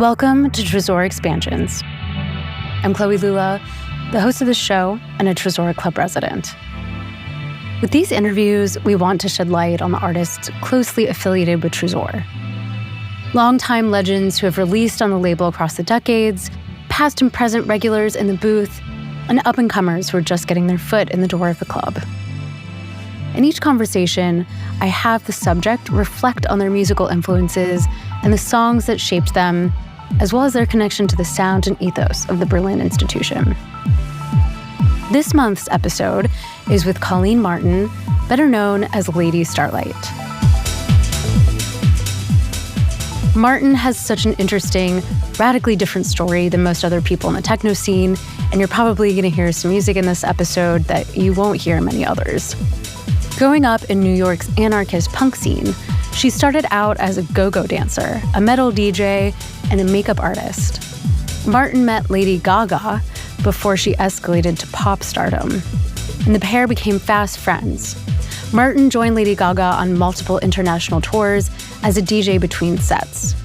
Welcome to Tresor Expansions. I'm Chloe Lula, the host of the show and a Tresor Club resident. With these interviews, we want to shed light on the artists closely affiliated with Tresor. Longtime legends who have released on the label across the decades, past and present regulars in the booth, and up-and-comers who are just getting their foot in the door of the club. In each conversation, I have the subject reflect on their musical influences and the songs that shaped them, as well as their connection to the sound and ethos of the Berlin institution. This month's episode is with Colleen Martin, better known as Lady Starlight. Martin has such an interesting, radically different story than most other people in the techno scene, and you're probably going to hear some music in this episode that you won't hear in many others. Growing up in New York's anarchist punk scene, she started out as a go-go dancer, a metal DJ, and a makeup artist. Martin met Lady Gaga before she escalated to pop stardom, and the pair became fast friends. Martin joined Lady Gaga on multiple international tours as a DJ between sets.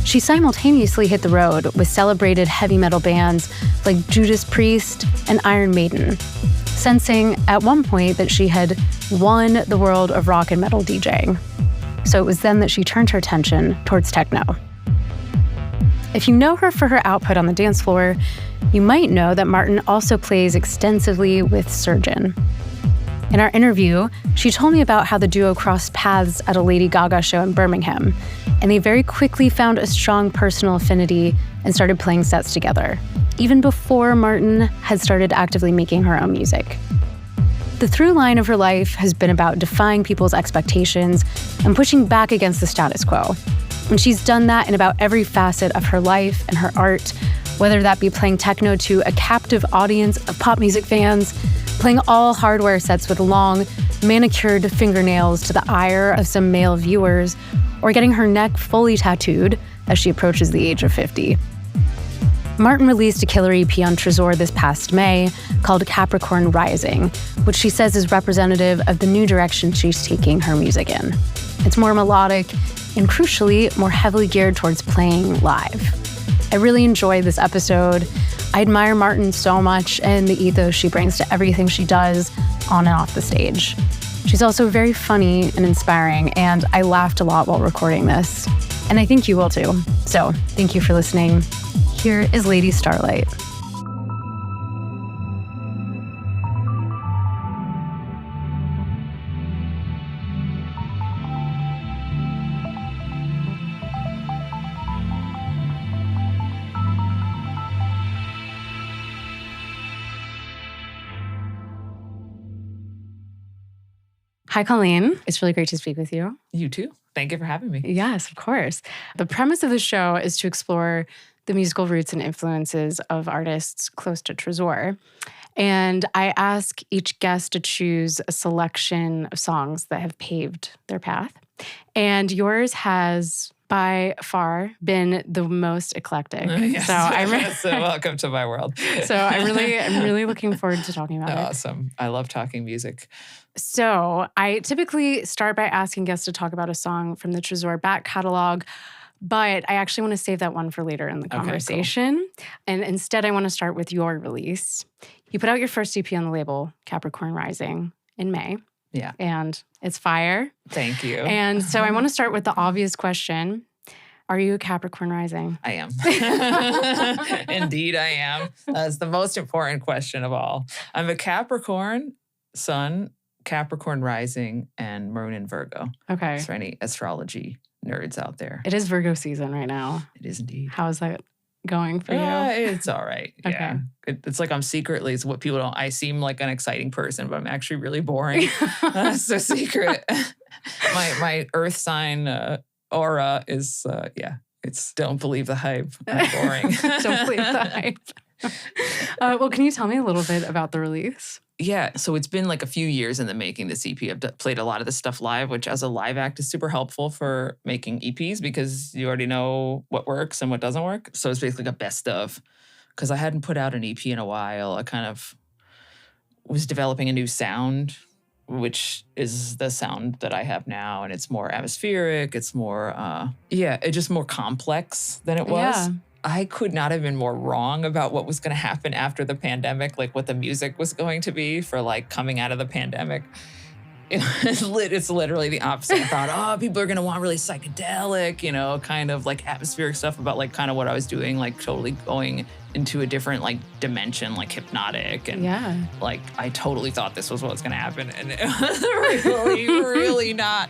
She simultaneously hit the road with celebrated heavy metal bands like Judas Priest and Iron Maiden, sensing at one point that she had won the world of rock and metal DJing. So it was then that she turned her attention towards techno. If you know her for her output on the dance floor, you might know that Martin also plays extensively with Surgeon. In our interview, she told me about how the duo crossed paths at a Lady Gaga show in Birmingham, and they very quickly found a strong personal affinity and started playing sets together, even before Martin had started actively making her own music. The through line of her life has been about defying people's expectations and pushing back against the status quo. And she's done that in about every facet of her life and her art, whether that be playing techno to a captive audience of pop music fans, playing all hardware sets with long, manicured fingernails to the ire of some male viewers, or getting her neck fully tattooed as she approaches the age of 50. Martin released a killer EP on Tresor this past May called Capricorn Rising, which she says is representative of the new direction she's taking her music in. It's more melodic and, crucially, more heavily geared towards playing live. I really enjoyed this episode. I admire Martin so much and the ethos she brings to everything she does on and off the stage. She's also very funny and inspiring, and I laughed a lot while recording this. And I think you will too. So thank you for listening. Here is Lady Starlight. Hi, Colleen. It's really great to speak with you. You too. Thank you for having me. Yes, of course. The premise of the show is to explore the musical roots and influences of artists close to Tresor. And I ask each guest to choose a selection of songs that have paved their path. And yours has by far been the most eclectic. Yes. So welcome to my world. So I'm really looking forward to talking about it. Awesome. I love talking music. So I typically start by asking guests to talk about a song from the Tresor back catalog, but I actually want to save that one for later in the conversation. Okay, cool. And instead, I want to start with your release. You put out your first EP on the label, Capricorn Rising, in May. Yeah. And it's fire. Thank you. And so I want to start with the obvious question. Are you a Capricorn Rising? I am. Indeed, I am. That's the most important question of all. I'm a Capricorn Sun, Capricorn Rising, and Moon in Virgo. Okay. For any astrology nerds out there. It is Virgo season right now. It is indeed. How is that going for you? It's all right. Okay. Yeah. It's like I'm secretly, it's what people don't, I seem like an exciting person, but I'm actually really boring. That's the secret. My earth sign aura is, it's don't believe the hype. I'm boring. Don't believe the hype. Well, can you tell me a little bit about the release? Yeah, so it's been like a few years in the making, this EP. I've played a lot of this stuff live, which as a live act is super helpful for making EPs because you already know what works and what doesn't work. So it's basically like a best of. Because I hadn't put out an EP in a while. I kind of was developing a new sound which is the sound that I have now. And it's more atmospheric. It's more, it's just more complex than it was. Yeah. I could not have been more wrong about what was going to happen after the pandemic, like what the music was going to be for like coming out of the pandemic. It's literally the opposite. I thought, people are going to want really psychedelic, kind of like atmospheric stuff about like kind of what I was doing, like totally going into a different like dimension, like hypnotic. And like, I totally thought this was what was going to happen. And it was really, really not.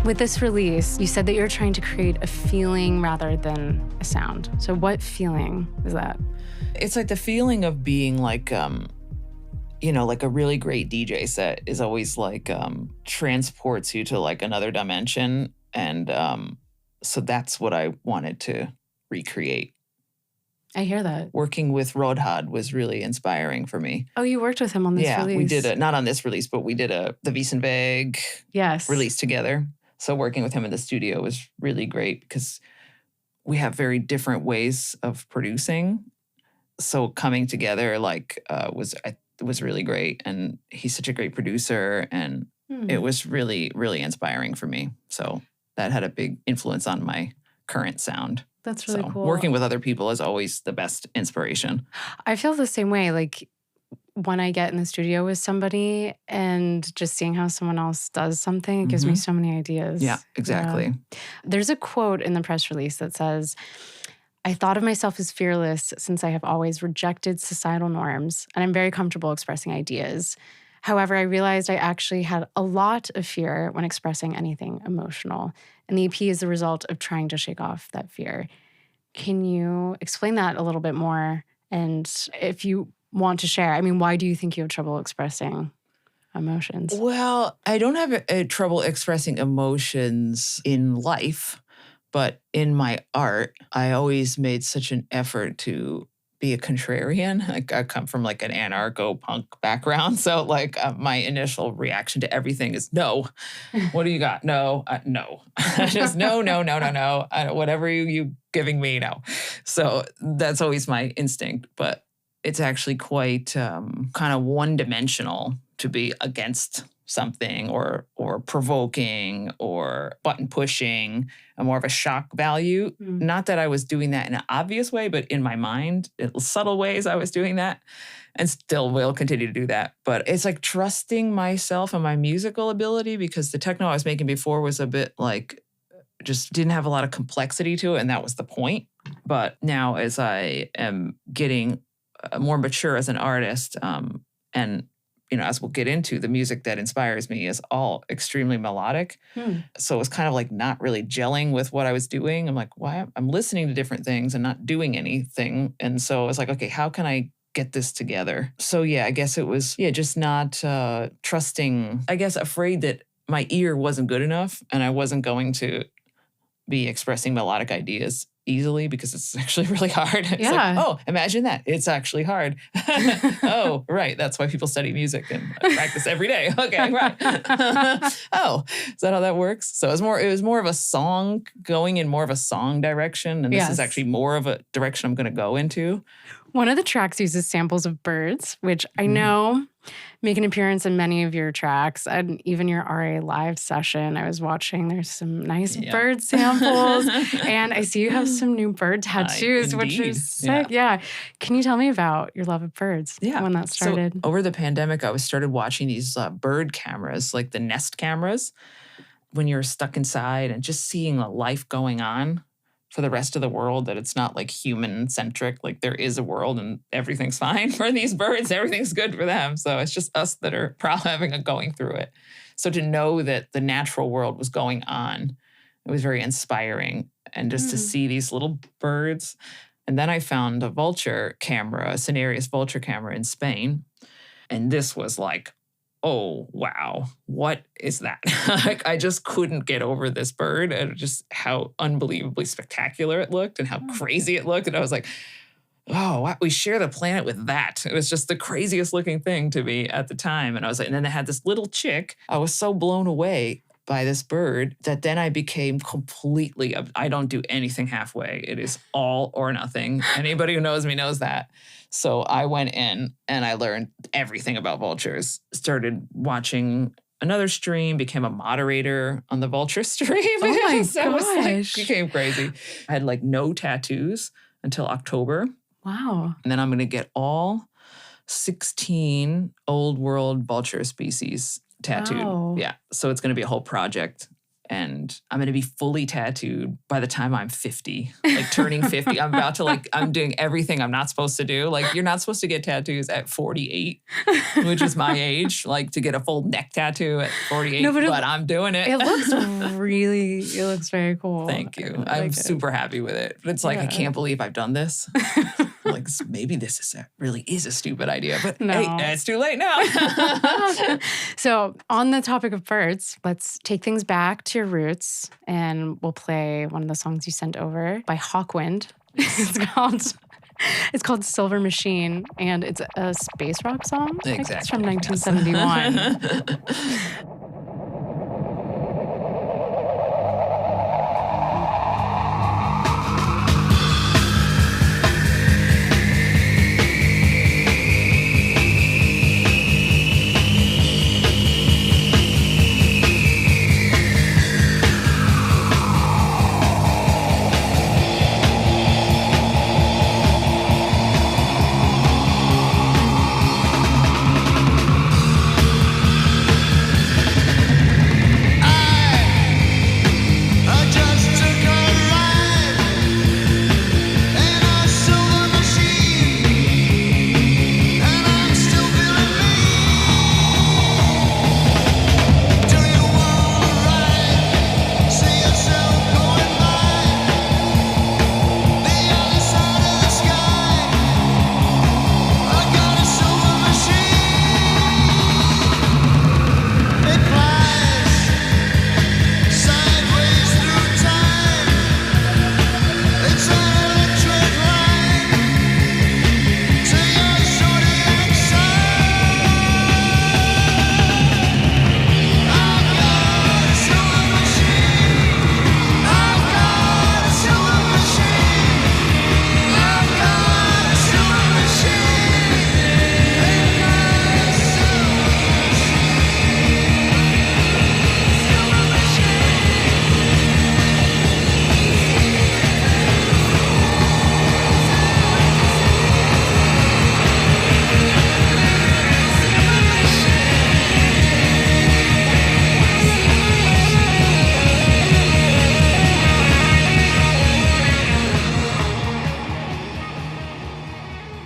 With this release, you said that you're trying to create a feeling rather than a sound. So what feeling is that? It's like the feeling of being like, like a really great DJ set is always like transports you to like another dimension. And so that's what I wanted to recreate. I hear that. Working with Rodhad was really inspiring for me. Oh, you worked with him on this release? Yeah, we did not on this release, but we did the Wiesenweg release together. So working with him in the studio was really great because we have very different ways of producing. So coming together was really great. And he's such a great producer, and it was really, really inspiring for me. So that had a big influence on my current sound. That's really cool. Working with other people is always the best inspiration. I feel the same way. Like when I get in the studio with somebody and just seeing how someone else does something, it gives me so many ideas. Yeah, exactly. Yeah. There's a quote in the press release that says, "I thought of myself as fearless since I have always rejected societal norms, and I'm very comfortable expressing ideas. However, I realized I actually had a lot of fear when expressing anything emotional. And the EP is the result of trying to shake off that fear." Can you explain that a little bit more? And if you want to share, I mean, why do you think you have trouble expressing emotions? Well, I don't have trouble expressing emotions in life, but in my art, I always made such an effort to be a contrarian. Like I come from like an anarcho-punk background. So like my initial reaction to everything is no. What do you got? No, no. Just no. Whatever you giving me, no. So that's always my instinct. But it's actually quite kind of one-dimensional to be against something or provoking or button pushing, a more of a shock value. Not that I was doing that in an obvious way, but in my mind, in subtle ways I was doing that and still will continue to do that. But it's like trusting myself and my musical ability, because the techno I was making before was a bit like, just didn't have a lot of complexity to it. And that was the point. But now as I am getting more mature as an artist, and as we'll get into, the music that inspires me is all extremely melodic. So it was kind of like not really gelling with what I was doing. I'm like, why? I'm listening to different things and not doing anything. And so I was like, okay, how can I get this together? So yeah, I guess it was, just not trusting, I guess afraid that my ear wasn't good enough and I wasn't going to be expressing melodic ideas easily, because it's actually really hard. It's like, oh, imagine that. It's actually hard. Oh, right. That's why people study music and practice every day. Okay, right. Oh, is that how that works? So it was more of a song, going in more of a song direction. And this is actually more of a direction I'm going to go into. One of the tracks uses samples of birds, which I know make an appearance in many of your tracks, and even your RA live session. I was watching, there's some nice bird samples, and I see you have some new bird tattoos, which is sick. Yeah. Can you tell me about your love of birds? Yeah. When that started? So over the pandemic, I started watching these bird cameras, like the Nest cameras, when you're stuck inside and just seeing life going on. for the rest of the world, that it's not like human centric. Like there is a world and everything's fine for these birds. Everything's good for them. So it's just us that are probably going through it. So to know that the natural world was going on, it was very inspiring. And just to see these little birds. And then I found a vulture camera, a Cenarius vulture camera in Spain. And this was like, oh, wow, what is that? Like, I just couldn't get over this bird and just how unbelievably spectacular it looked and how crazy it looked. And I was like, oh, wow, we share the planet with that. It was just the craziest looking thing to me at the time. And I was like, and then they had this little chick. I was so blown away by this bird that then I became completely, I don't do anything halfway. It is all or nothing. Anybody who knows me knows that. So I went in and I learned everything about vultures, started watching another stream, became a moderator on the vulture stream. Oh my So it was gosh. became crazy. I had like no tattoos until October. Wow. And then I'm going to get all 16 old world vulture species tattooed. Wow. Yeah. So it's going to be a whole project. And I'm going to be fully tattooed by the time I'm 50, like turning 50. I'm about to I'm doing everything I'm not supposed to do. Like you're not supposed to get tattoos at 48, which is my age, like to get a full neck tattoo at 48, No, but I'm doing it. It looks very cool. Thank you. I I'm like it. super happy with it. But it's like, I can't believe I've done this. Like maybe this really is a stupid idea, but No. hey, it's too late now. So on the topic of birds, let's take things back to your roots and we'll play one of the songs you sent over by Hawkwind. It's called Silver Machine, and it's a space rock song. Exactly. I think it's from 1971.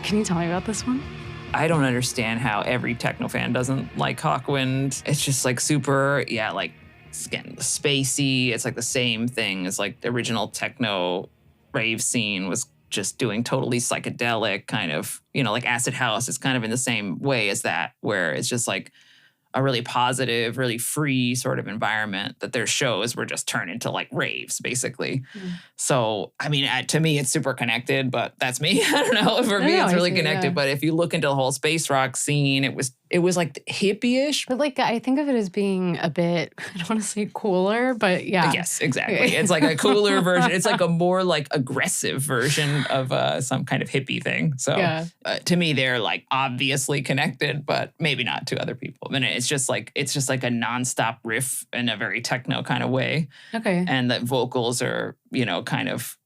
Can you tell me about this one? I don't understand how every techno fan doesn't like Hawkwind. It's just like super, like it's getting spacey. It's like the same thing as like the original techno rave scene was just doing totally psychedelic kind of, like acid house is kind of in the same way as that, where it's just like a really positive, really free sort of environment that their shows were just turned into like raves, basically. So, I mean, to me, it's super connected, but that's me. I don't know. For me, it's really connected. Yeah. But if you look into the whole space rock scene, it was like hippie-ish. But like, I think of it as being a bit, I don't want to say cooler, but yeah. Yes, exactly. It's like a cooler version. It's like a more like aggressive version of some kind of hippie thing. So to me, they're like obviously connected, but maybe not to other people. I mean, it's just like a nonstop riff in a very techno kind of way. Okay. And the vocals are, kind of,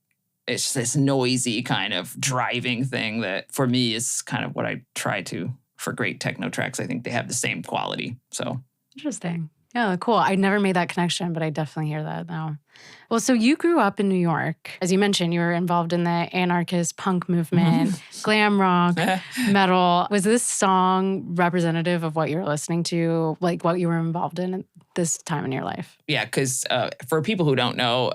it's this noisy kind of driving thing that for me is kind of what I try to, for great techno tracks. I think they have the same quality. So interesting. Yeah, cool. I never made that connection, but I definitely hear that now. Well, so you grew up in New York. As you mentioned, you were involved in the anarchist punk movement, glam rock, metal. Was this song representative of what you were listening to, like what you were involved in at this time in your life? Yeah, because for people who don't know,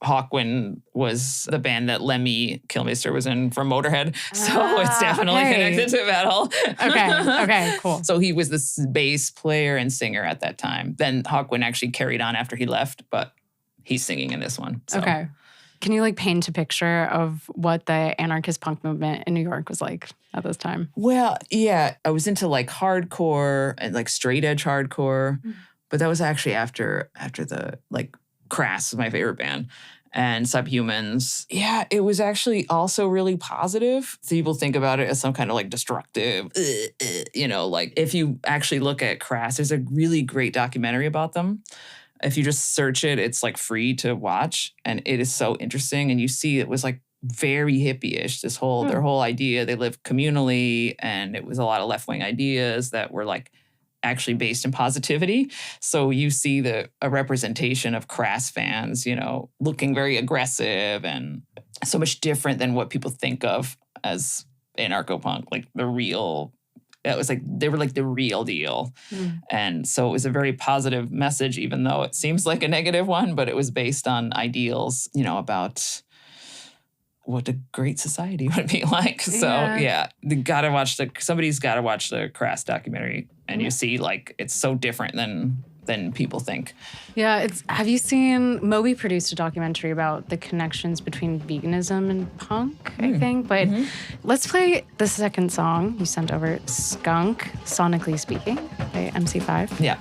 Hawkwind was the band that Lemmy Kilmister was in from Motorhead. So it's definitely connected to metal. Okay, cool. So he was the bass player and singer at that time. Then Hawkwind actually carried on after he left, but he's singing in this one. So. Okay. Can you like paint a picture of what the anarchist punk movement in New York was like at this time? Well, yeah, I was into like hardcore and like straight edge hardcore, but that was actually after the like Crass was my favorite band. And Subhumans. Yeah, it was actually also really positive. People think about it as some kind of like destructive, like if you actually look at Crass, there's a really great documentary about them. If you just search it, it's like free to watch. And it is so interesting. And you see it was like very hippie-ish, their whole idea. They lived communally and it was a lot of left-wing ideas that were like actually based in positivity. So you see a representation of Crass fans, looking very aggressive and so much different than what people think of as anarcho-punk, like the real. It was like they were like the real deal. And so it was a very positive message, even though it seems like a negative one, but it was based on ideals, about what a great society would be like. So yeah, somebody's got to watch the Crass documentary and you see like it's so different than people think. Yeah, have you seen, Moby produced a documentary about the connections between veganism and punk, I think. But let's play the second song you sent over, Skunk, Sonically Speaking, by MC5. Yeah.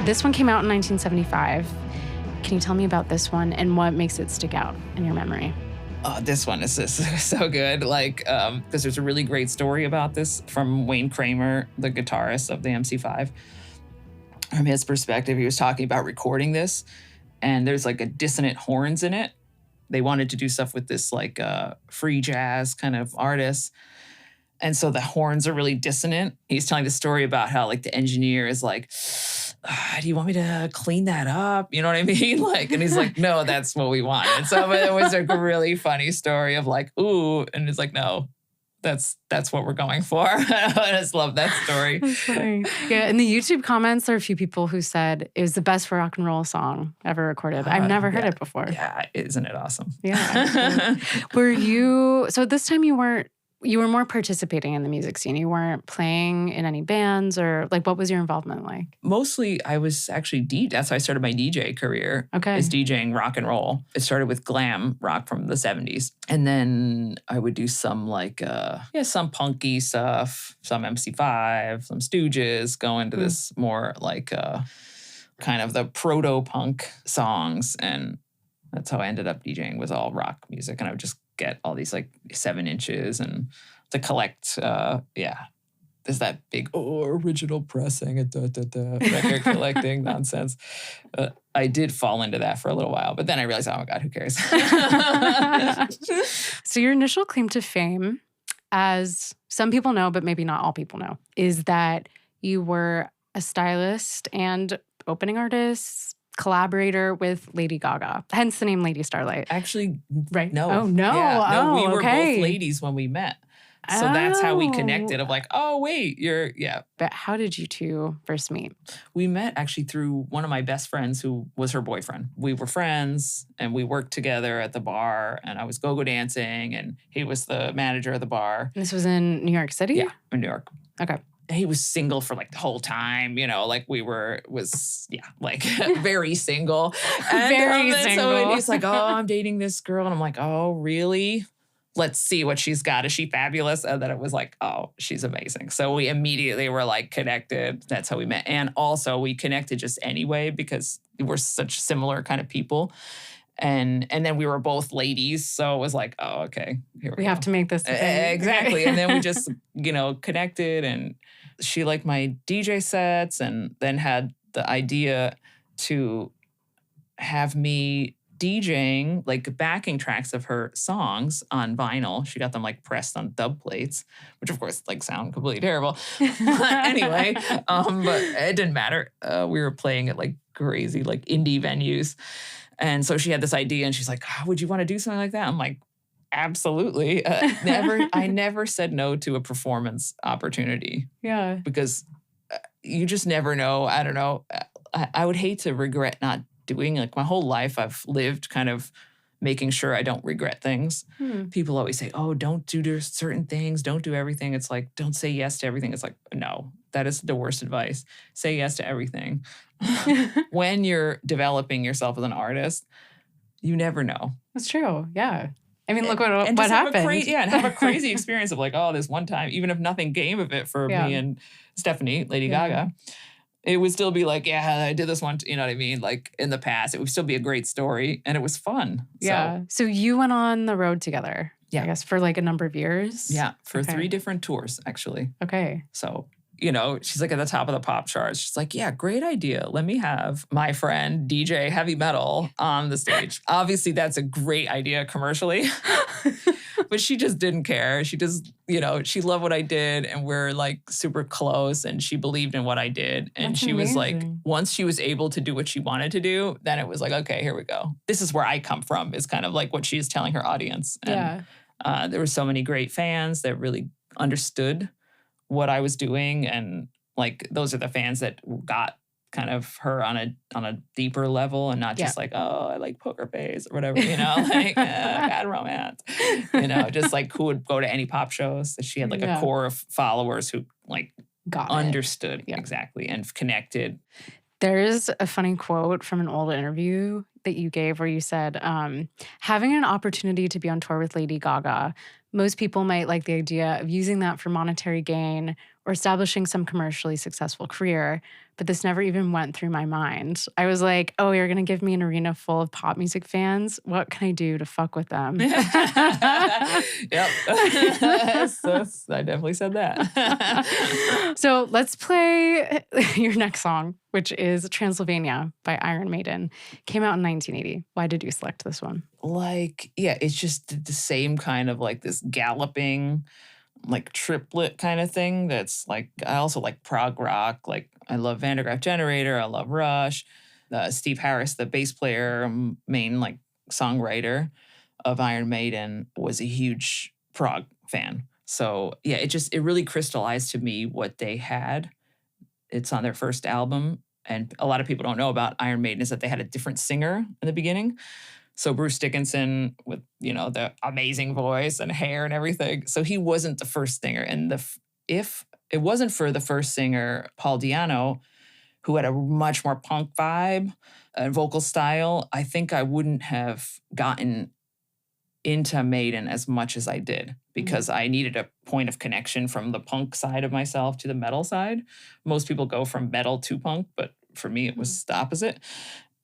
This one came out in 1975. Can you tell me about this one and what makes it stick out in your memory? Oh, this one is so good. Like, because there's a really great story about this from Wayne Kramer, the guitarist of the MC5. From his perspective, he was talking about recording this, and there's like a dissonant horns in it. They wanted to do stuff with this like free jazz kind of artist. And so the horns are really dissonant. He's telling the story about how like the engineer is like, do you want me to clean that up? You know what I mean? Like, and he's like, no, that's what we want. And so it was a really funny story of like, ooh, and it's like, no, that's what we're going for. I just love that story. That's funny. Yeah, in the YouTube comments, there are a few people who said it was the best rock and roll song ever recorded. I've never heard it before. Yeah, isn't it awesome? Yeah. So this time you were more participating in the music scene. You weren't playing in any bands or like, what was your involvement like? Mostly I was actually that's how I started my DJ career. Okay. Is DJing rock and roll. It started with glam rock from the 70s. And then I would do some like, some punky stuff, some MC5, some Stooges, go into this more like kind of the proto-punk songs. And that's how I ended up DJing, was all rock music. And I would just get all these like 7 inches and to collect, there's that big original pressing and record collecting nonsense. I did fall into that for a little while, but then I realized, oh my God, who cares? So your initial claim to fame, as some people know, but maybe not all people know, is that you were a stylist and opening artist, collaborator with Lady Gaga, hence the name Lady Starlight. Actually, Right? no. Oh, no. Yeah. We were okay. both ladies when we met. So that's how we connected of like, oh, wait, But how did you two first meet? We met actually through one of my best friends who was her boyfriend. We were friends and we worked together at the bar and I was go-go dancing and he was the manager of the bar. This was in New York City? Yeah, in New York. Okay. He was single for like the whole time, like very single. And, Very single. So he's like, oh, I'm dating this girl. And I'm like, oh, really? Let's see what she's got. Is she fabulous? And then it was like, oh, she's amazing. So we immediately were like connected. That's how we met. And also we connected just anyway because we're such similar kind of people. And then we were both ladies. So it was like, oh, okay, here we go. have to make this a thing. Exactly. And then we just, connected and she liked my DJ sets and then had the idea to have me DJing like backing tracks of her songs on vinyl. She got them like pressed on dub plates, which of course like sound completely terrible. But anyway, but it didn't matter. We were playing at like crazy like indie venues. And so she had this idea and she's like, oh, would you want to do something like that? I'm like, absolutely. I never said no to a performance opportunity. Yeah. Because you just never know. I don't know. I would hate to regret not doing, like my whole life I've lived kind of making sure I don't regret things. People always say, oh, don't do certain things. Don't do everything. It's like, don't say yes to everything. It's like, no, that is the worst advice. Say yes to everything. When you're developing yourself as an artist, you never know. That's true. Yeah. I mean, look what and happened. And have a crazy experience of like, oh, this one time, even if nothing came of it for me and Stephanie, Lady Gaga, it would still be like, yeah, I did this one, you know what I mean? Like in the past, it would still be a great story and it was fun. Yeah. So you went on the road together, I guess, for like a number of years? Yeah, for 3 different tours, actually. Okay. So, she's like at the top of the pop charts. She's like, yeah, great idea. Let me have my friend DJ heavy metal on the stage. Obviously, that's a great idea commercially. But she just didn't care. She just, she loved what I did and we're like super close and she believed in what I did. And That's she amazing. was like, once she was able to do what she wanted to do, then it was like, okay, here we go. This is where I come from is kind of like what she's telling her audience. And there were so many great fans that really understood what I was doing. And like, those are the fans that got kind of her on a deeper level and not just like, oh, I like Poker Face or whatever, like bad romance, just like who would go to any pop shows. She had like a core of followers who like understood exactly and connected. There's a funny quote from an old interview that you gave where you said, having an opportunity to be on tour with Lady Gaga, most people might like the idea of using that for monetary gain or establishing some commercially successful career, but this never even went through my mind. I was like, oh, you're going to give me an arena full of pop music fans? What can I do to fuck with them? Yep. I definitely said that. So let's play your next song, which is Transylvania by Iron Maiden. Came out in 1980. Why did you select this one? Like, it's just the same kind of like this galloping, like triplet kind of thing. That's like, I also like prog rock. Like I love Van der Graaf Generator. I love Rush. Steve Harris, the bass player, main like songwriter of Iron Maiden, was a huge prog fan. So it really crystallized to me what they had. It's on their first album. And a lot of people don't know about Iron Maiden is that they had a different singer in the beginning. So Bruce Dickinson with, the amazing voice and hair and everything. So he wasn't the first singer. And if it wasn't for the first singer, Paul Di'Anno, who had a much more punk vibe and vocal style, I think I wouldn't have gotten into Maiden as much as I did because I needed a point of connection from the punk side of myself to the metal side. Most people go from metal to punk, but for me, it was the opposite.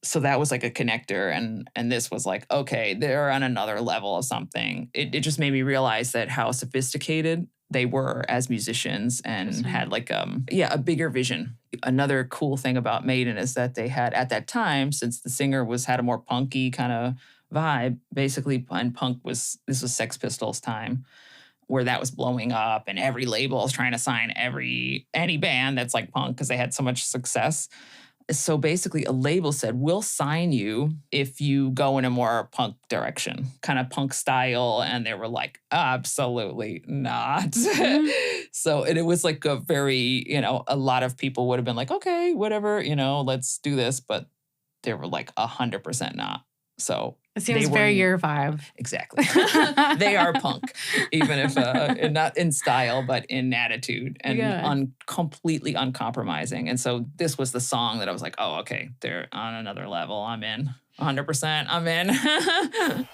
So that was like a connector. And this was like, okay, they're on another level of something. It just made me realize that how sophisticated they were as musicians and had like, a bigger vision. Another cool thing about Maiden is that they had, at that time, since the singer had a more punky kind of vibe, basically, and this was Sex Pistols time, where that was blowing up and every label was trying to sign any band that's like punk because they had so much success. So basically a label said, we'll sign you if you go in a more punk direction, kind of punk style. And they were like, absolutely not. Mhm. So it was like a very, a lot of people would have been like, okay, whatever, let's do this. But they were like 100% not. So It seems very your vibe. Exactly. They are punk, even if not in style, but in attitude and completely uncompromising. And so this was the song that I was like, oh, okay, they're on another level. I'm in. 100%. I'm in.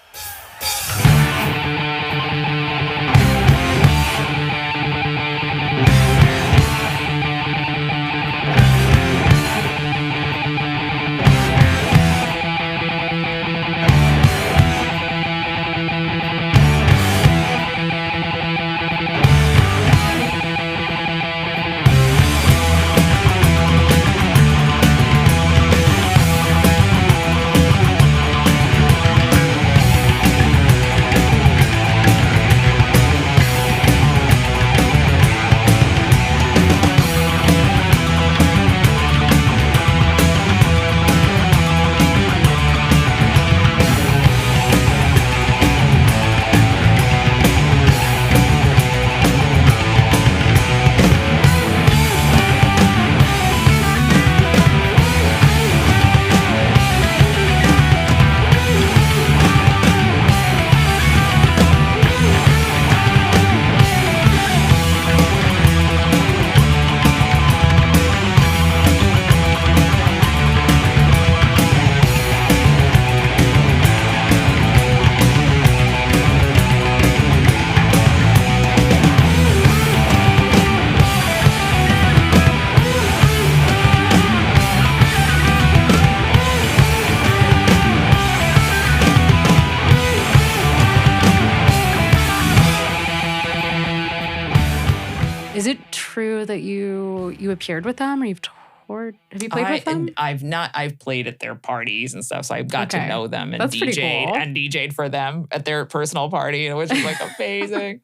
Is it true that you appeared with them or you've toured? Have you played with them? I've played at their parties and stuff. So I got to know them and That's pretty cool. DJ'd for them at their personal party, which was like amazing.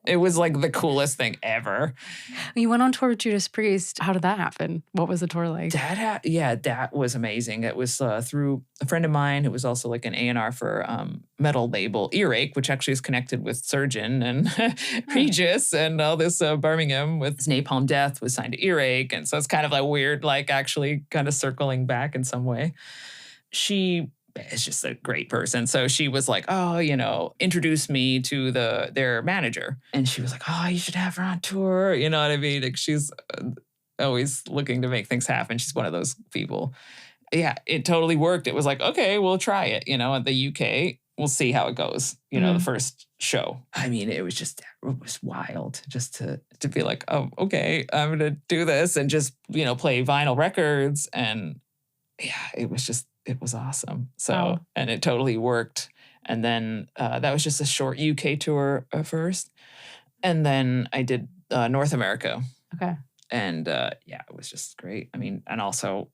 It was like the coolest thing ever. You went on tour with Judas Priest. How did that happen? What was the tour like? That was amazing. It was through a friend of mine who was also like an A&R for metal label Earache, which actually is connected with Surgeon and Regis and all this Birmingham with Napalm Death was signed to Earache. And so it's kind of like weird, like actually kind of circling back in some way. She is just a great person. So she was like, oh, introduce me to their manager. And she was like, oh, you should have her on tour. You know what I mean? Like she's always looking to make things happen. She's one of those people. Yeah, it totally worked. It was like, okay, we'll try it. At the UK, we'll see how it goes. The first show. I mean, it was wild just to be like, oh, okay, I'm going to do this and just, play vinyl records. And yeah, it was awesome. So, And it totally worked. And then that was just a short UK tour at first. And then I did North America. Okay. And it was just great. I mean, and also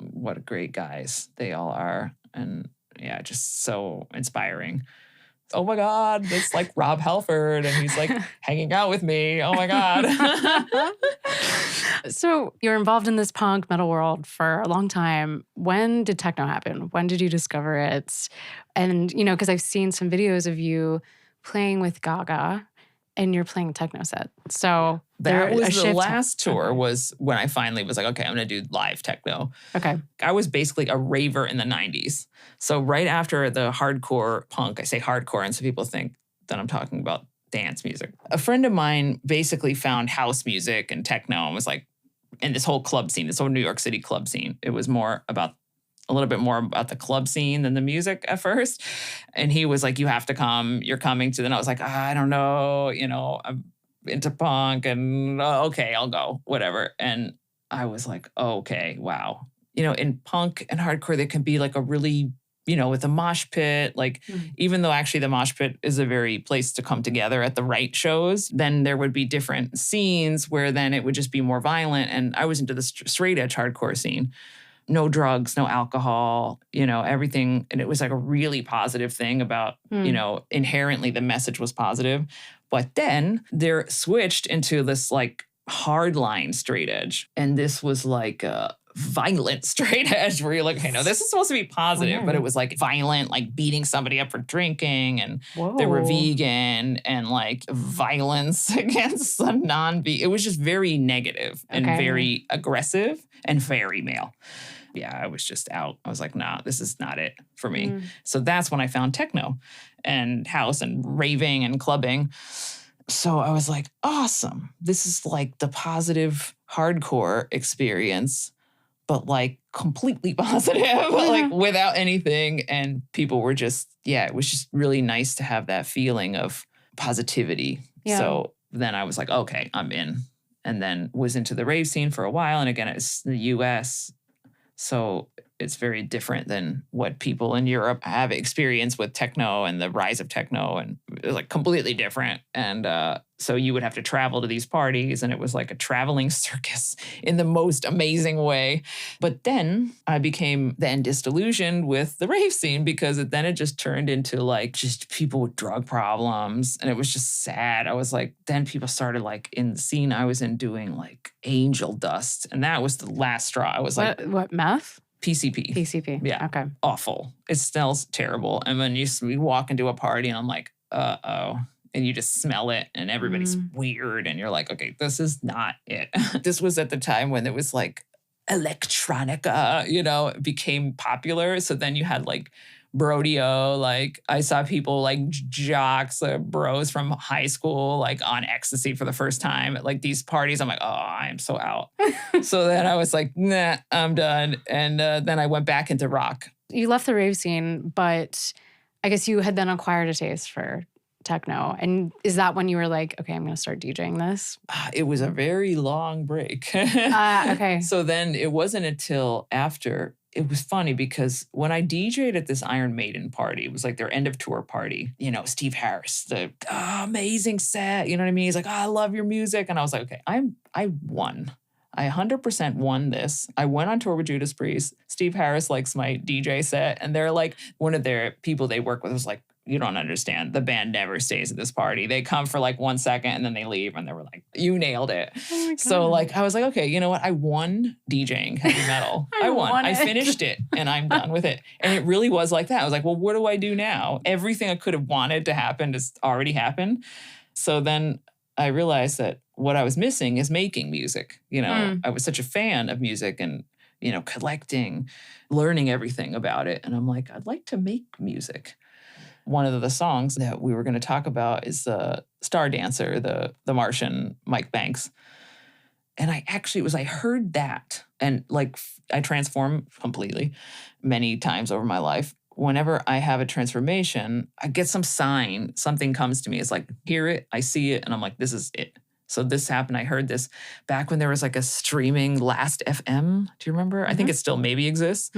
what great guys they all are. And yeah, just so inspiring. Oh my God, it's like Rob Halford and he's like hanging out with me. Oh my God. So you're involved in this punk metal world for a long time. When did techno happen? When did you discover it? And, because I've seen some videos of you playing with Gaga and you're playing techno set. So that was the last tour was when I finally was like, okay, I'm going to do live techno. Okay. I was basically a raver in the 90s. So right after the hardcore punk, I say hardcore, and so people think that I'm talking about dance music. A friend of mine basically found house music and techno and was like, in this whole club scene, this whole New York City club scene, it was a little bit more about the club scene than the music at first. And he was like, you have to come, you're coming to. Then I was like, I don't know, I'm into punk and okay, I'll go, whatever. And I was like, okay, wow. in punk and hardcore, there can be like a really, with a mosh pit, like even though actually the mosh pit is a very place to come together at the right shows, then there would be different scenes where then it would just be more violent. And I was into the straight edge hardcore scene. No drugs, no alcohol, everything. And it was like a really positive thing about, inherently the message was positive. But then they're switched into this like hardline straight edge. And this was like a violent straight edge where you're like, okay, no, this is supposed to be positive, but it was like violent, like beating somebody up for drinking, and they were vegan, and like violence against some it was just very negative and very aggressive and very male. Yeah, I was just out. I was like, nah, this is not it for me. So that's when I found techno and house and raving and clubbing. So I was like, awesome. This is like the positive hardcore experience, but like completely positive, like without anything. And people were just, it was just really nice to have that feeling of positivity. Yeah. So then I was like, okay, I'm in. And then was into the rave scene for a while. And again, it's the US. So it's very different than what people in Europe have experienced with techno and the rise of techno, and it was like completely different. And so you would have to travel to these parties, and it was like a traveling circus in the most amazing way. But then I became then disillusioned with the rave scene, because it just turned into like just people with drug problems, and it was just sad. I was like, then people started like in the scene I was in doing like angel dust, and that was the last straw. I was like, what meth? PCP. PCP. Yeah. Okay. Awful. It smells terrible. And when you walk into a party and I'm like, uh-oh. And you just smell it and everybody's weird. And you're like, okay, this is not it. This was at the time when it was like electronica, it became popular. So then you had like Brodeo, like I saw people like jocks, bros from high school, like on ecstasy for the first time at like these parties. I'm like, oh, I'm so out. So then I was like, nah, I'm done. And then I went back into rock. You left the rave scene, but I guess you had then acquired a taste for techno. And is that when you were like, okay, I'm going to start DJing this? It was a very long break. Okay. So then it wasn't until after. It was funny because when I DJ'd at this Iron Maiden party, it was like their end of tour party, Steve Harris, the amazing set, you know what I mean? He's like, I love your music. And I was like, okay, I won. I 100% won this. I went on tour with Judas Priest. Steve Harris likes my DJ set. And they're like, one of their people they work with was like, you don't understand. The band never stays at this party. They come for like 1 second and then they leave. And they were like, you nailed it. Oh my God. So like, I was like, okay, you know what? I won DJing heavy metal. I won. I finished it and I'm done with it. And it really was like that. I was like, well, what do I do now? Everything I could have wanted to happen has already happened. So then I realized that what I was missing is making music. I was such a fan of music and, collecting, learning everything about it. And I'm like, I'd like to make music. One of the songs that we were going to talk about is Star Dancer, the Martian Mike Banks. And I heard that and like I transform completely many times over my life. Whenever I have a transformation, I get some sign, something comes to me. It's like, hear it, I see it, and I'm like, this is it. So this happened. I heard this back when there was like a streaming Last FM. Do you remember? I think it still maybe exists.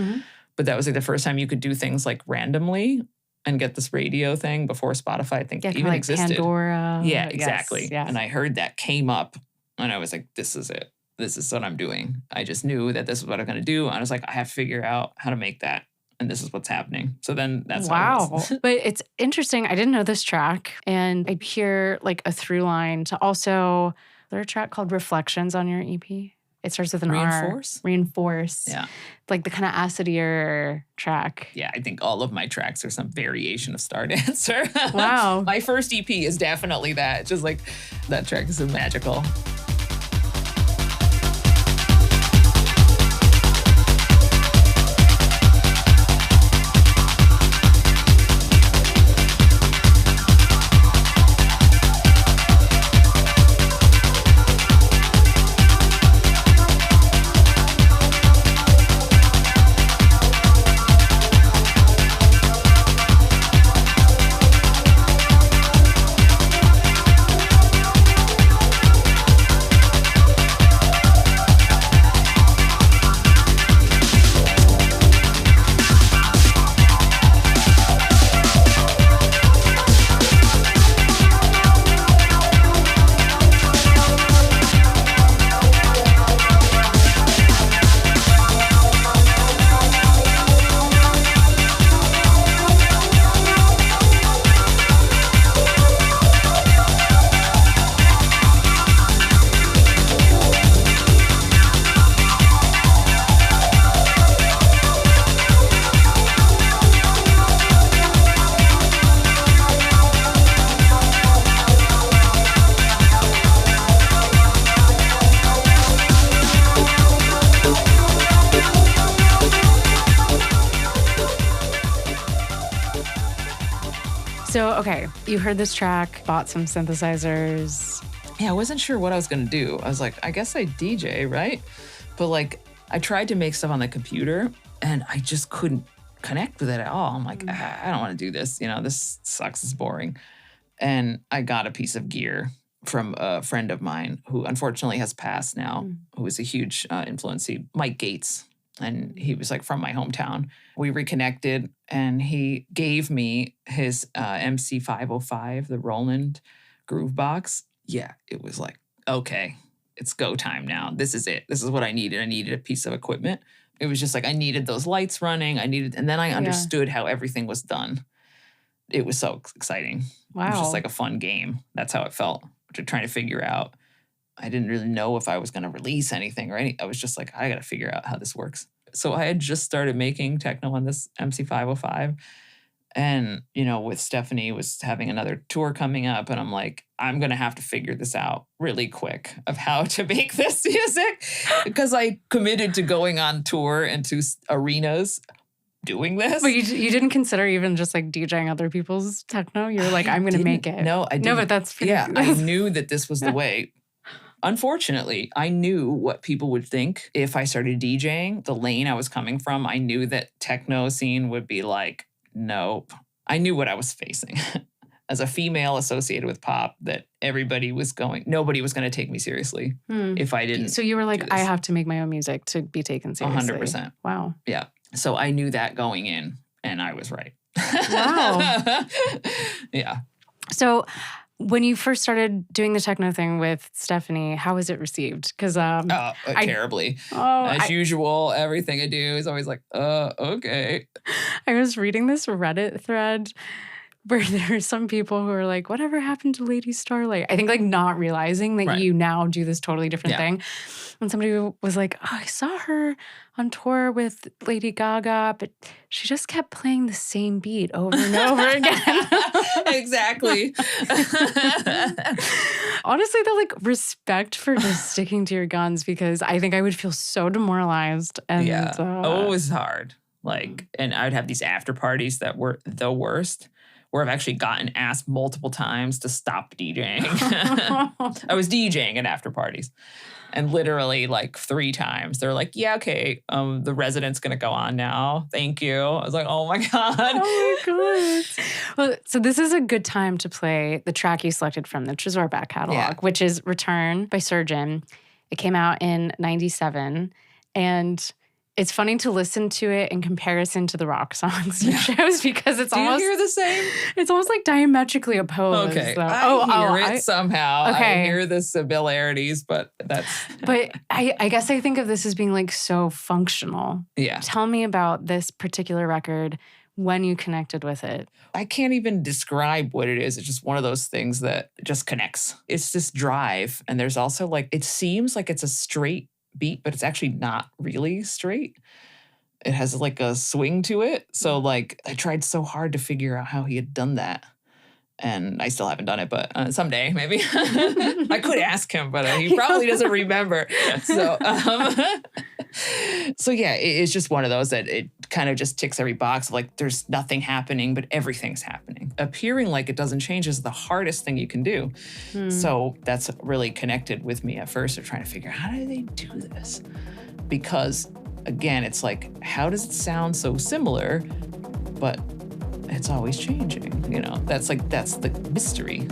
But that was like the first time you could do things like randomly and get this radio thing before Spotify, I think, even like existed. Pandora. Yeah, exactly. Yes, yes. And I heard that came up and I was like, this is it. This is what I'm doing. I just knew that this is what I'm going to do. And I was like, I have to figure out how to make that. And this is what's happening. So then that's how it was. But it's interesting. I didn't know this track. And I hear like a through line to also, there's a track called Reflections on your EP. It starts with an Reinforce? R. Reinforce. Yeah. Like the kind of acidier track. Yeah, I think all of my tracks are some variation of Star Dancer. Wow. My first EP is definitely that. It's just like, that track is so magical. So, okay, you heard this track, bought some synthesizers. Yeah, I wasn't sure what I was going to do. I was like, I guess I DJ, right? But like, I tried to make stuff on the computer and I just couldn't connect with it at all. I'm like, I don't want to do this. You know, this sucks. It's boring. And I got a piece of gear from a friend of mine who unfortunately has passed now, who was a huge influence, Mike Gates. And he was like from my hometown. We reconnected and he gave me his MC505, the Roland Groove Box. Yeah, it was like, okay, it's go time now. This is it. This is what I needed. I needed a piece of equipment. It was just like, I needed those lights running. And then I understood how everything was done. It was so exciting. Wow. It was just like a fun game. That's how it felt, trying to figure out. I didn't really know if I was going to release anything or anything. I was just like, I got to figure out how this works. So I had just started making techno on this MC505. And, you know, with Stephanie was having another tour coming up. And I'm like, I'm going to have to figure this out really quick of how to make this music. Because I committed to going on tour and to arenas doing this. But you didn't consider even just like DJing other people's techno? You were like, I'm going to make it. No, I didn't. No, but that's pretty Yeah, I knew that this was the way. Unfortunately, I knew what people would think if I started DJing. The lane I was coming from, I knew that techno scene would be like, nope. I knew what I was facing. As a female associated with pop, that nobody was going to take me seriously if I didn't. So you were like, I have to make my own music to be taken seriously. 100%. Wow. Yeah. So I knew that going in, and I was right. Wow. Yeah. So when you first started doing the techno thing with Stephanie, how was it received? Because terribly. As usual, everything I do is always like, okay. I was reading this Reddit thread where there are some people who are like, whatever happened to Lady Starlight? I think like not realizing that you now do this totally different thing. And somebody was like, oh, I saw her on tour with Lady Gaga, but she just kept playing the same beat over and over again. Exactly. Honestly, though, like respect for just sticking to your guns, because I think I would feel so demoralized. And it was hard. Like, and I'd have these after parties that were the worst, where I've actually gotten asked multiple times to stop DJing. I was DJing at after parties. And literally like 3 times, they're like, yeah, okay, the resident's going to go on now. Thank you. I was like, oh my God. Oh my God. Well, so this is a good time to play the track you selected from the Tresor back catalog, which is Return by Surgeon. It came out in 97. And it's funny to listen to it in comparison to the rock songs you chose, because it's almost... Do you hear the same? It's almost like diametrically opposed. Okay. So. I hear it somehow. Okay. I hear the similarities, but that's... But I guess I think of this as being like so functional. Yeah. Tell me about this particular record, when you connected with it. I can't even describe what it is. It's just one of those things that just connects. It's this drive. And there's also like, it seems like it's a straight beat, but it's actually not really straight. It has like a swing to it. So like I tried so hard to figure out how he had done that. And I still haven't done it, but someday maybe. I could ask him, but he probably doesn't remember. So, so yeah, it's just one of those that it kind of just ticks every box. Like there's nothing happening, but everything's happening. Appearing like it doesn't change is the hardest thing you can do. So that's really connected with me at first of trying to figure out, how do they do this? Because again, it's like, how does it sound so similar, but it's always changing, you know? That's the mystery.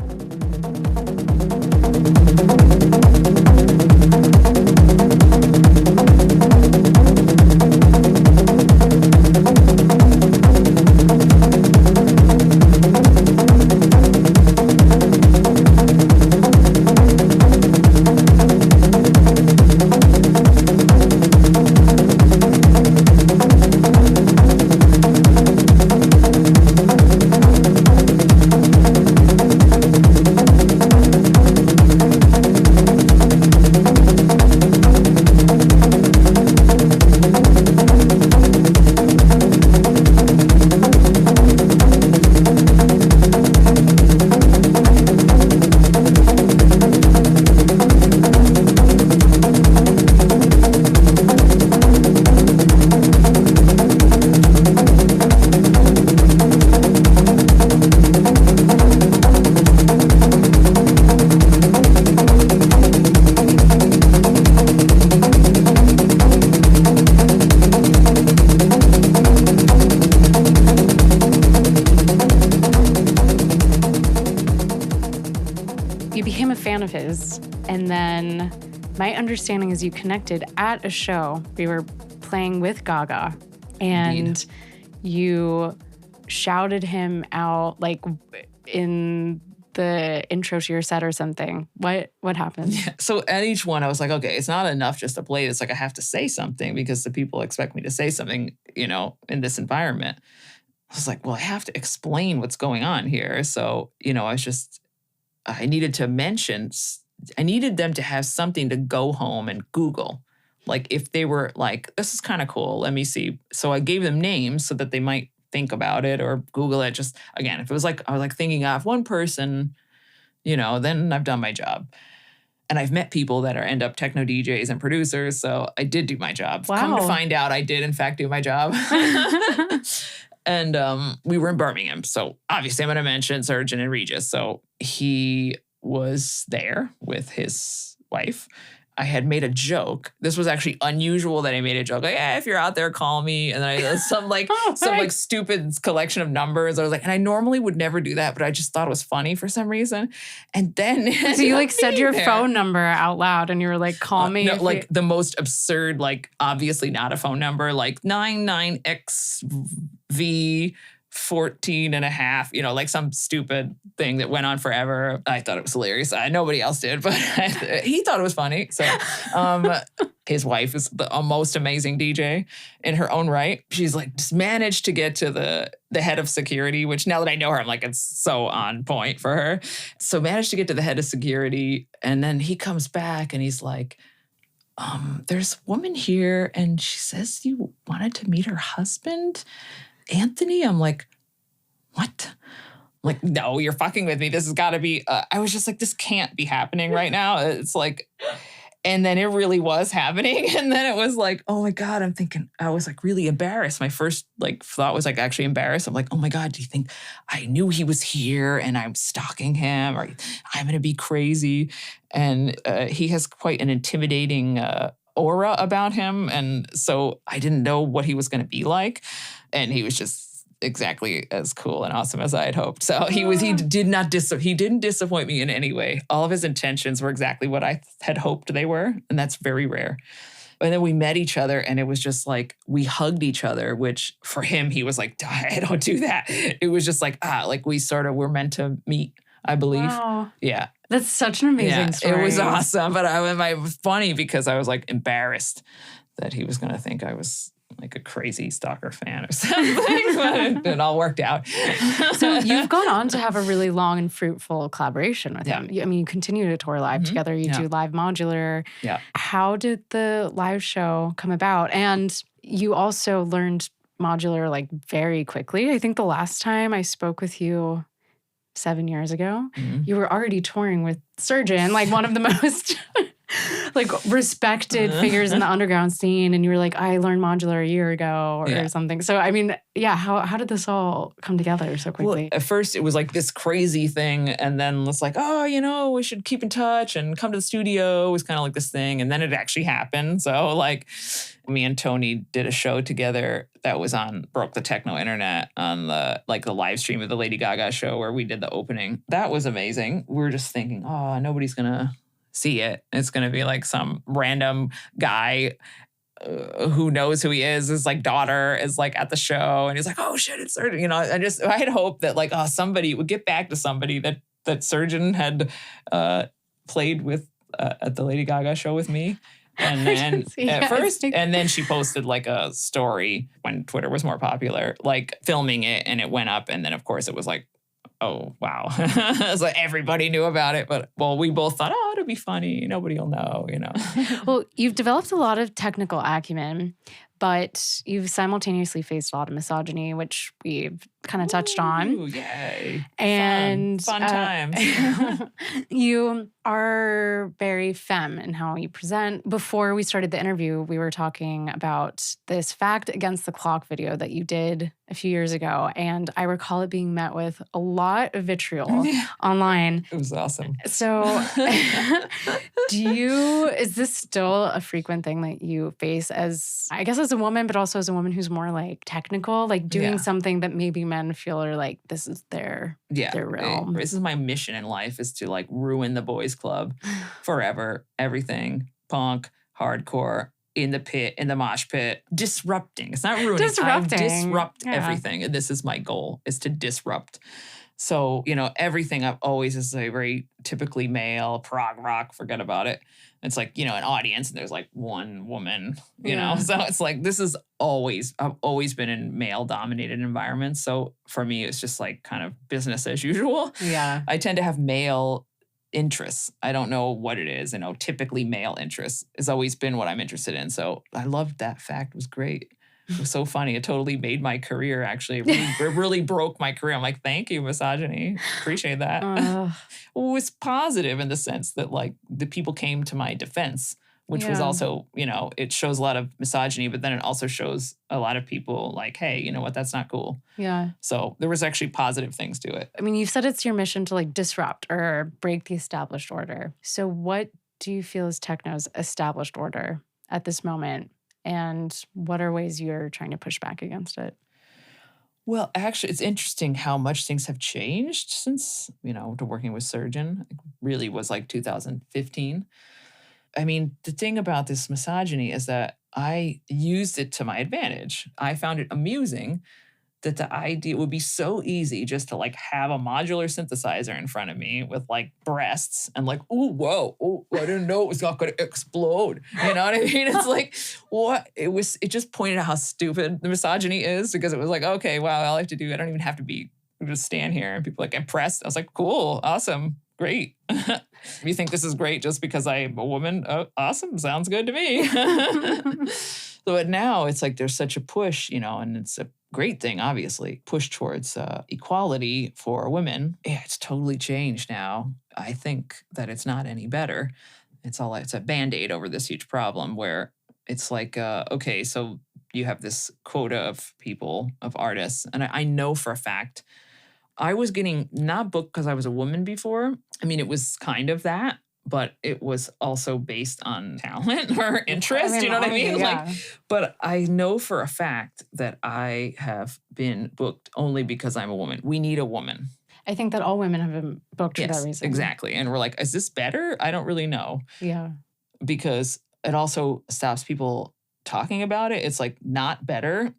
fan of his. And then my understanding is you connected at a show. We were playing with Gaga. And Indeed. you shouted him out like in the intro to your set or something. What happened? Yeah. So at each one, I was like, okay, it's not enough just to play. It's like I have to say something because the people expect me to say something, in this environment. I was like, well, I have to explain what's going on here. So, I needed them to have something to go home and Google. Like if they were like, this is kind of cool, let me see. So I gave them names so that they might think about it or Google it. Just again, if it was like, I was like thinking of one person, then I've done my job. And I've met people that end up techno DJs and producers. So I did do my job. Wow. Come to find out, I did in fact do my job. And we were in Birmingham. So obviously I'm going to mention Surgeon and Regis. So he was there with his wife. I had made a joke. This was actually unusual that I made a joke. Like, if you're out there, call me. And then I some stupid collection of numbers. I was like, and I normally would never do that, but I just thought it was funny for some reason. And then so you said your phone number out loud and you were like, call me. No, the most absurd, obviously not a phone number, 99XV 14 and a half, some stupid thing that went on forever. I thought it was hilarious. Nobody else did, but he thought it was funny. So his wife is the most amazing DJ in her own right. She's just managed to get to the head of security, which now that I know her, I'm like, it's so on point for her. So managed to get to the head of security. And then he comes back and he's like, there's a woman here and she says you wanted to meet her husband, Anthony. I'm like, what? No, you're fucking with me. This has got to be, I was just like, this can't be happening right now. It's like, and then it really was happening. And then it was like, oh my God, I'm thinking, I was really embarrassed. My first thought was actually embarrassed. I'm like, oh my God, do you think I knew he was here and I'm stalking him or I'm going to be crazy? And he has quite an intimidating aura about him. And so I didn't know what he was going to be like. And he was just exactly as cool and awesome as I had hoped. So he didn't disappoint me in any way. All of his intentions were exactly what I had hoped they were. And that's very rare. And then we met each other and it was just we hugged each other, which for him, he was like, I don't do that. It was just we sort of were meant to meet, I believe. Wow. Yeah. That's such an amazing story. It was awesome. But it was funny because I was embarrassed that he was going to think I was a crazy stalker fan or something, but it all worked out. So you've gone on to have a really long and fruitful collaboration with him. You continue to tour live together. You do live modular. Yeah. How did the live show come about? And you also learned modular very quickly. I think the last time I spoke with you 7 years ago, you were already touring with Surgeon, one of the most respected figures in the underground scene. And you were like, I learned modular a year ago or something. So, how did this all come together so quickly? Well, at first it was this crazy thing. And then it's we should keep in touch and come to the studio. It was kind of this thing. And then it actually happened. So me and Tony did a show together that was broke the techno internet on the live stream of the Lady Gaga show where we did the opening. That was amazing. We were just thinking, nobody's going to see it. It's going to be some random guy who knows who he is. His daughter is at the show and he's like, oh shit, it's Surgeon. I had hoped that somebody would get back to somebody that Surgeon had played with at the Lady Gaga show with me. And then and then she posted a story when Twitter was more popular, filming it, and it went up. And then of course it was oh, wow. It's everybody knew about it. But, we both thought, it'll be funny. Nobody will know, Well, you've developed a lot of technical acumen, but you've simultaneously faced a lot of misogyny, which we've kind of touched on. Yay. And fun times. You are very femme in how you present. Before we started the interview, we were talking about this fact against the clock video that you did a few years ago. And I recall it being met with a lot of vitriol online. It was awesome. So is this still a frequent thing that you face as as a woman, but also as a woman who's more like technical, like doing something that maybe men feel are like, this is their realm. This is my mission in life, is to like ruin the boys club forever. Everything, punk, hardcore, in the pit, in the mosh pit, disrupting. It's not ruining. Disrupting. I disrupt everything. And this is my goal, is to disrupt. So, everything I've always is a very typically male, prog rock, forget about it. It's like, an audience and there's like one woman, you know? So it's like, I've always been in male dominated environments. So for me, it's just like kind of business as usual. Yeah. I tend to have male interests. I don't know what it is. Typically male interests has always been what I'm interested in. So I loved that fact. It was great. It was so funny. It totally made my career, actually. It really broke my career. I'm like, thank you, misogyny. Appreciate that. Well, it was positive in the sense that, like, the people came to my defense, which was also, it shows a lot of misogyny, but then it also shows a lot of people like, hey, you know what? That's not cool. Yeah. So there was actually positive things to it. I mean, you've said it's your mission to, like, disrupt or break the established order. So what do you feel is techno's established order at this moment? And what are ways you're trying to push back against it? Well, actually, it's interesting how much things have changed since, to working with Surgeon. It really was like 2015. I mean, the thing about this misogyny is that I used it to my advantage. I found it amusing that the idea would be so easy just to like have a modular synthesizer in front of me with like breasts and like, oh, whoa, oh, I didn't know it was not going to explode. You know what I mean? It's like, what? It just pointed out how stupid the misogyny is, because it was like, okay, wow, all I have to do, I don't even have to just stand here and people like impressed. I was like, cool, awesome, great. You think this is great just because I'm a woman? Oh, awesome, sounds good to me. But now it's like there's such a push, and it's a great thing, obviously, push towards equality for women. Yeah, it's totally changed now. I think that it's not any better. It's a Band-Aid over this huge problem where it's like, okay, so you have this quota of people, of artists, and I know for a fact I was getting not booked because I was a woman before. I mean, it was kind of that, but it was also based on talent or interest. You know what I mean? Yeah. But I know for a fact that I have been booked only because I'm a woman. We need a woman. I think that all women have been booked for that reason. Exactly. And we're like, is this better? I don't really know. Yeah. Because it also stops people talking about it. It's like not better.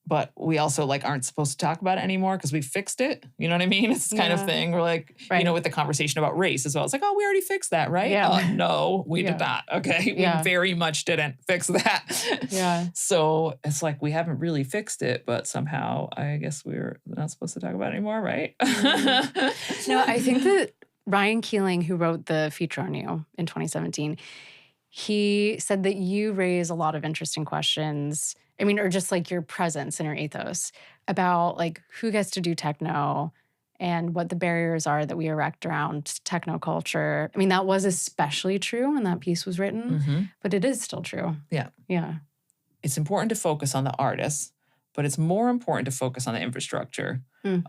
But we also like aren't supposed to talk about it anymore because we fixed it. You know what I mean? It's this kind of thing. We're like, with the conversation about race as well. It's like, oh, we already fixed that, right? Yeah. No, we did not. Okay. We very much didn't fix that. Yeah. So it's like we haven't really fixed it, but somehow I guess we're not supposed to talk about it anymore, right? No, I think that Ryan Keeling, who wrote the feature on you in 2017, he said that you raise a lot of interesting questions. I mean, or just like your presence and your ethos about like who gets to do techno and what the barriers are that we erect around techno culture. I mean, that was especially true when that piece was written, but it is still true. Yeah. Yeah. It's important to focus on the artists, but it's more important to focus on the infrastructure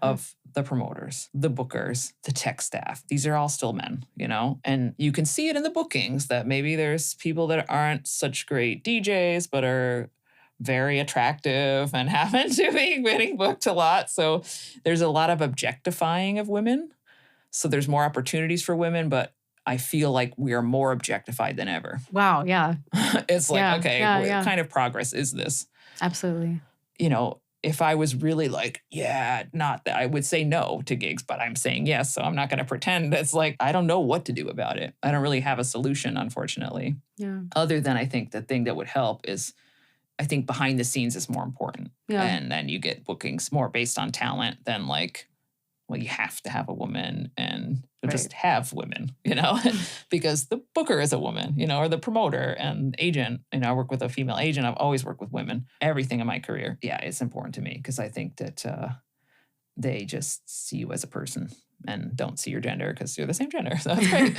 of the promoters, the bookers, the tech staff. These are all still men, and you can see it in the bookings that maybe there's people that aren't such great DJs, but are very attractive and happen to be getting booked a lot. So there's a lot of objectifying of women. So there's more opportunities for women, but I feel like we are more objectified than ever. Wow, yeah. It's like, what kind of progress is this? Absolutely. If I was really like, not that, I would say no to gigs, but I'm saying yes. So I'm not going to pretend. It's like, I don't know what to do about it. I don't really have a solution, unfortunately. Yeah. Other than I think the thing that would help is, I think behind the scenes is more important. Yeah. And then you get bookings more based on talent than like, well, you have to have a woman and just have women, because the booker is a woman, or the promoter and agent. I work with a female agent. I've always worked with women, everything in my career. Yeah, it's important to me because I think that they just see you as a person and don't see your gender because you're the same gender. So that's great.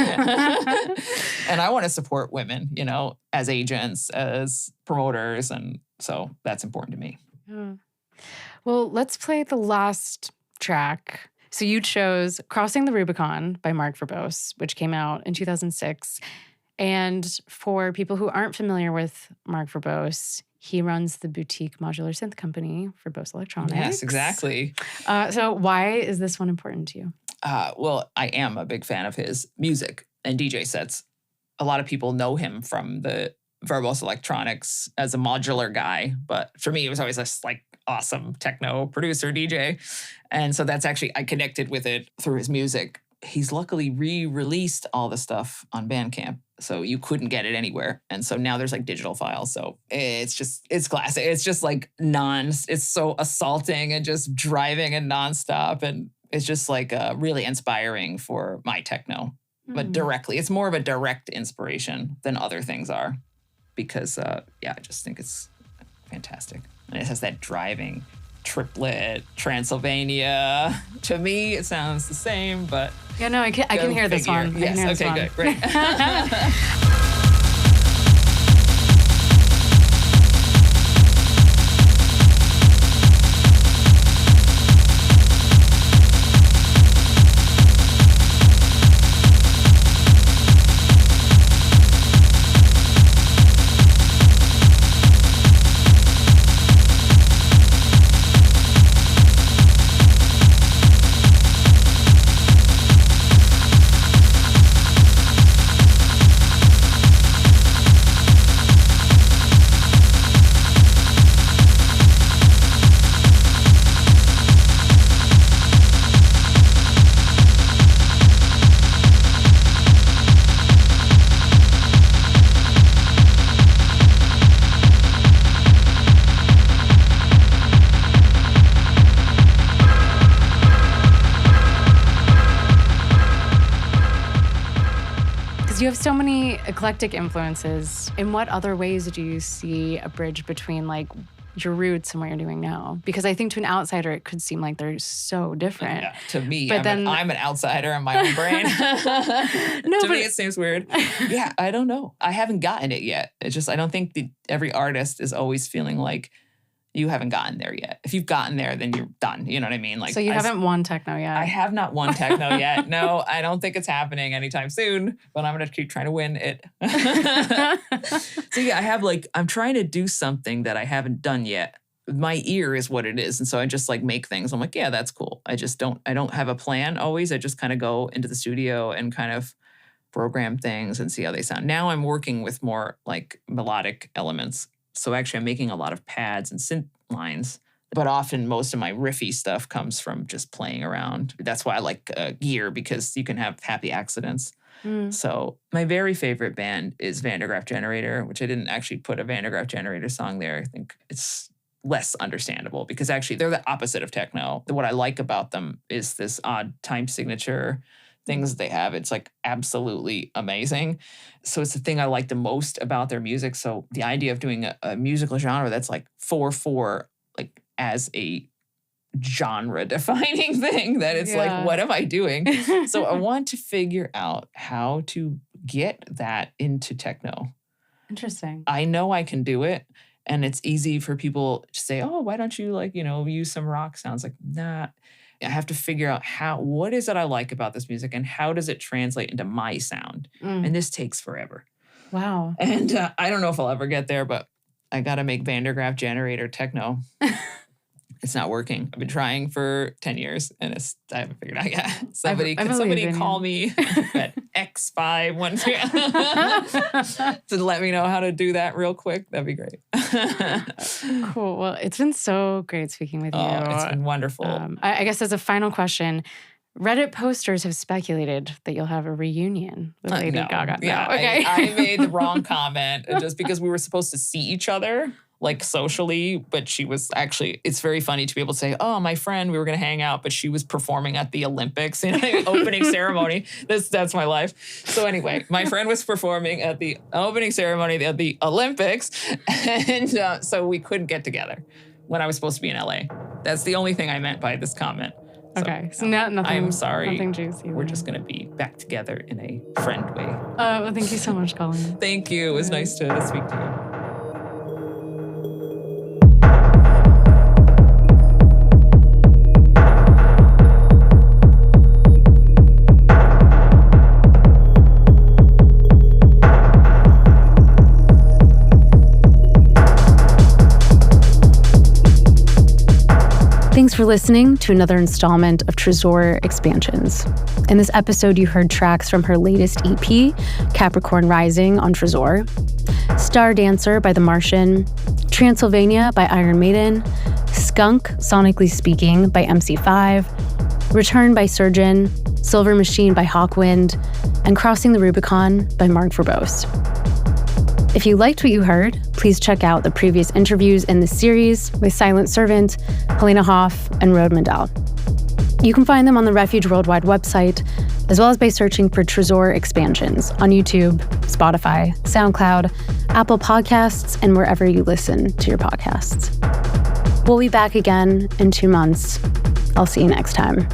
And I want to support women, as agents, as promoters. And so that's important to me. Yeah. Well, let's play the last track. So you chose Crossing the Rubicon by Mark Verbose, which came out in 2006. And for people who aren't familiar with Mark Verbose, He runs the boutique modular synth company for Bose Electronics. Yes, exactly. So why is this one important to you? Well, I am a big fan of his music and DJ sets. A lot of people know him from the Verbose Electronics as a modular guy, but for me, it was always this like awesome techno producer DJ. And so that's actually, I connected with it through his music. He's luckily re-released all the stuff on Bandcamp, so you couldn't get it anywhere. And so now there's like digital files. So it's classic. It's just like it's so assaulting and just driving and nonstop. And it's just like really inspiring for my techno, but directly. It's more of a direct inspiration than other things are because, I just think it's fantastic. And it has that driving triplet, Transylvania. To me, it sounds the same, but yeah, no, I can hear this one. Yes, okay, good, great. You have so many eclectic influences. In what other ways do you see a bridge between like your roots and what you're doing now? Because I think to an outsider, it could seem like they're so different. Yeah, to me, I'm an outsider in my own brain. To me, it seems weird. Yeah, I don't know. I haven't gotten it yet. It's just, I don't think every artist is always feeling like you haven't gotten there yet. If you've gotten there, then you're done. You know what I mean? Like, so you haven't won techno yet? I have not won techno yet. No, I don't think it's happening anytime soon, but I'm going to keep trying to win it. So yeah, I'm trying to do something that I haven't done yet. My ear is what it is. And so I just like make things. I'm like, yeah, that's cool. I don't have a plan always. I just kind of go into the studio and kind of program things and see how they sound. Now I'm working with more like melodic elements. So actually I'm making a lot of pads and synth lines, but often most of my riffy stuff comes from just playing around. That's why I like gear, because you can have happy accidents. So my very favorite band is Vandergraaf Generator, which I didn't actually put a Vandergraaf Generator song there. I think it's less understandable because actually they're the opposite of techno. What I like about them is this odd time signature things they have. It's like absolutely amazing. So it's the thing I like the most about their music. So the idea of doing a musical genre that's like 4/4, like as a genre defining thing, that it's like, what am I doing? So I want to figure out how to get that into techno. Interesting. I know I can do it. And it's easy for people to say, oh, why don't you use some rock sounds? Like, nah. I have to figure out what is it I like about this music and how does it translate into my sound? And this takes forever. Wow. And I don't know if I'll ever get there, but I got to make Vandergraaf Generator techno. It's not working. I've been trying for 10 years and I haven't figured it out yet. Somebody call me at X512 to let me know how to do that real quick. That'd be great. Cool. Well, it's been so great speaking with you. It's been wonderful. I guess as a final question, Reddit posters have speculated that you'll have a reunion with Lady Gaga. Yeah, no. Okay. I made the wrong comment just because we were supposed to see each other like socially, but she was actually, it's very funny to be able to say, oh, my friend, we were going to hang out, but she was performing at the Olympics in the opening ceremony. That's my life. So anyway, my friend was performing at the opening ceremony at the Olympics. And so we couldn't get together when I was supposed to be in LA. That's the only thing I meant by this comment. Okay, so nothing. I'm sorry. Nothing juicy. We're just going to be back together in a friend way. Well, thank you so much, Colin. Thank you. It was nice to speak to you. Thanks for listening to another installment of Tresor Expansions. In this episode, you heard tracks from her latest EP, Capricorn Rising on Tresor, Star Dancer by The Martian, Transylvania by Iron Maiden, Skunk, Sonically Speaking by MC5, Return by Surgeon, Silver Machine by Hawkwind, and Crossing the Rubicon by Mark Verbose. If you liked what you heard, please check out the previous interviews in this series with Silent Servant, Helena Hoff, and Rode Mandel. You can find them on the Refuge Worldwide website, as well as by searching for Tresor Expansions on YouTube, Spotify, SoundCloud, Apple Podcasts, and wherever you listen to your podcasts. We'll be back again in 2 months. I'll see you next time.